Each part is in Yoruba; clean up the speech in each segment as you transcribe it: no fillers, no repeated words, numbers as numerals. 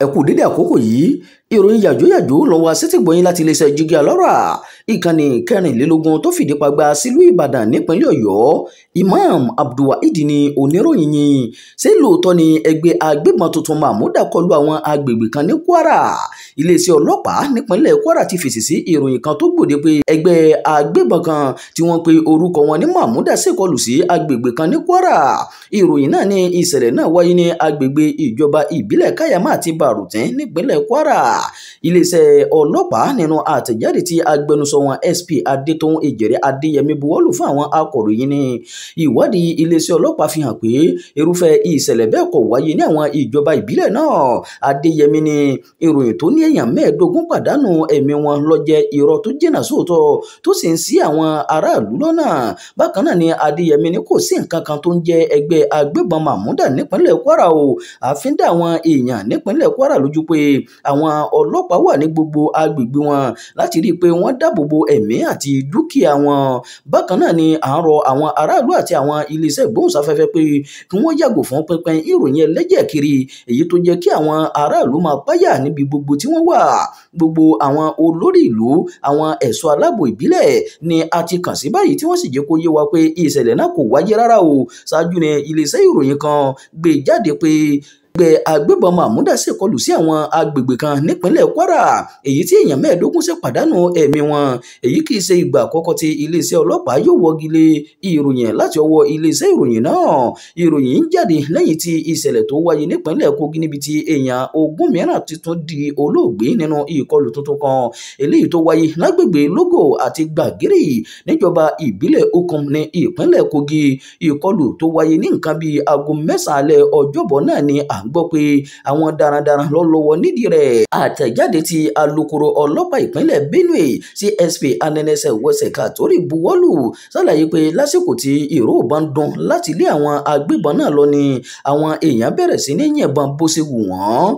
ẹ kú dédé àkókò yìí ìròyìn yàjóyàjó lọ́wọ́ sétígbọ̀yìn láti iléeṣẹ́ Jígí Alárà ìkànnì 24 tó fìdí pagbá sílùú Ìbàdàn nípínlẹ̀ Ọ̀yọ́. Imam Abdulwaheed ni oníròyìn yìí. Ṣé lóòótọ́ ni ẹgbẹ́ agbébọn tuntun Mahmuda kọlu àwọn agbègbè kan ní Kwara? Iléeṣẹ́ ọlọ́pàá nípínlẹ̀ Kwara ti fèsì sí ìròyìn kan tó gbòde pé ẹgbẹ́ agbébọn kan tí wọ́n pe orúkọ wọn ní Mahmuda ṣèkọlù sí agbègbè kan ní Kwara. Ìròyìn náà ní ìṣẹ̀lẹ̀ náà wáyé ní agbègbè ìjọba ìbílẹ̀ Kayama àti Barutin nípínlẹ̀ Kwara. Iléeṣẹ́ ọlọ́pàá nínú àtẹ̀jáde tí agbẹnusọ wọn SP Adétòun Èjèrè Adéyẹmí buwọ́lù fún àwọn akọ̀ròyìn ní ìwádìí iléeṣẹ́ ọlọ́pàá fi hàn pé irúfẹ́ ìṣẹ̀lẹ̀ bẹ́ẹ̀ kò wáyé ní àwọn ìjọba ìbílẹ̀ náà. Adéyẹmí ní ìròyìn tó ní èèyàn 15 pàdánù ẹ̀mí wọn ló jẹ́ irọ́ tó jìnnà sóòótọ́ tó sì ń ṣì àwọn aráàlú lọ́nà. Bákan náà ni Adéyẹmí ní kò sí nǹkan kan tó ń jẹ́ ẹgbẹ́ agbébọn Mahmuda nípínlẹ̀ Kwara o. Àfin dá àwọn èèyàn nípínlẹ̀ Kwara lójú pé àwọn ọlọ́pàá wà ní gbogbo agbègbè wọn láti rí i pé wọ́n dáàbò bo ẹ̀mí àti dúkìá wọn. Bákan náà ni à ń rọ àwọn aráàlú àti àwọn iléeṣẹ́ ìgbóhùnsáfẹ́fẹ́ pé kí wọ́n yàgò fún pínpín ìròyìn ẹlẹ́jẹ̀ kiri èyí tó jẹ́ kí àwọn aráàlú máa páyà níbi gbogbo tí wọ́n wà. Gbogbo àwọn olórí ìlú, àwọn ẹ̀ṣọ́ aláàbò ìbílẹ̀ ni a ti kàn sí báyìí tí wọ́n sì jẹ́ kó yé wa pé ìṣẹ̀lẹ̀ náà kò wáyé rárá o. Ṣáájú ni iléeṣẹ́ ìròyìn kan gbé jáde pé ẹgbẹ́ agbébọn Mahmuda ṣèkọlù sí àwọn agbègbè kan nípínlẹ̀ Kwara èyí tí èèyàn 15 ṣe pàdánù ẹ̀mí wọn. Èyí kì í ṣe ìgbà àkọ́kọ́ tí iléeṣẹ́ ọlọ́pàá yóò wọ́gi lé ìròyìn láti ọwọ́ iléeṣẹ́ ìròyìn náà. Ìròyìn ń jáde lẹ́yìn tí ìṣẹ̀lẹ̀ tó wáyé nípínlẹ̀ Kogi níbi tí èèyàn 20 mìíràn ti tún di olóògbé nínú ìkọlù tuntun kan eléyìí tó wáyé lágbègbè Lógò àti Gbàgírì níjọba ìbílẹ̀ Ukum ní ìpínlẹ̀ Kogi. Ìkọlù tó wáyé ní nǹkan bíi aago 9 alẹ́ ọjọ́bọ̀ náà ni à ń gbọ́ pé àwọn darandaran ló lọ́wọ́ nídìí rẹ̀. Àtẹ̀jáde tí alukoro ọlọ́pàá ìpínlẹ̀ Benue CSP Anenese Wese Katori buwọ́lù ṣàlàyé pé lásìkò tí ìró ìbọn dún láti lé àwọn agbébọn náà lọ ni àwọn èèyàn bẹ̀rẹ̀ sí ní yìnbọn bó ṣe wù wọ́n.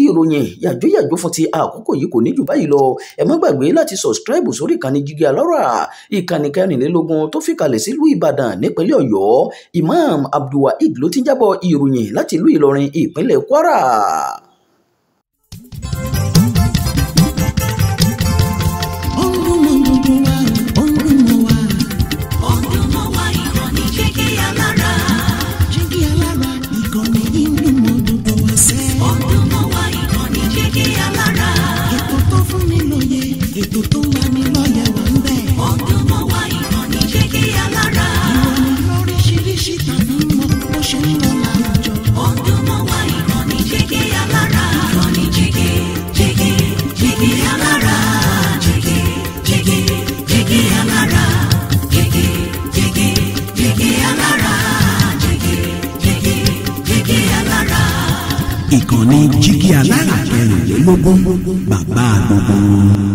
Ìròyìn yàjóyàjó fún ti àkókò yìí kò ní jù báyìí lọ. Ẹ má gbàgbé láti subscribe sórí ìkànnì Jígí Alárà ìkànnì 24 tó fìkàlẹ̀ sílùú Ìbàdàn nípínlẹ̀ Ọ̀yọ́. Imam Abdulwaheed ló ti ń jábọ̀ ìròyìn láti ìlú Ìlọrin ìpínlẹ̀ Kwara. Ìkànnì Jígí Alárà 24 bàbá gbogbo.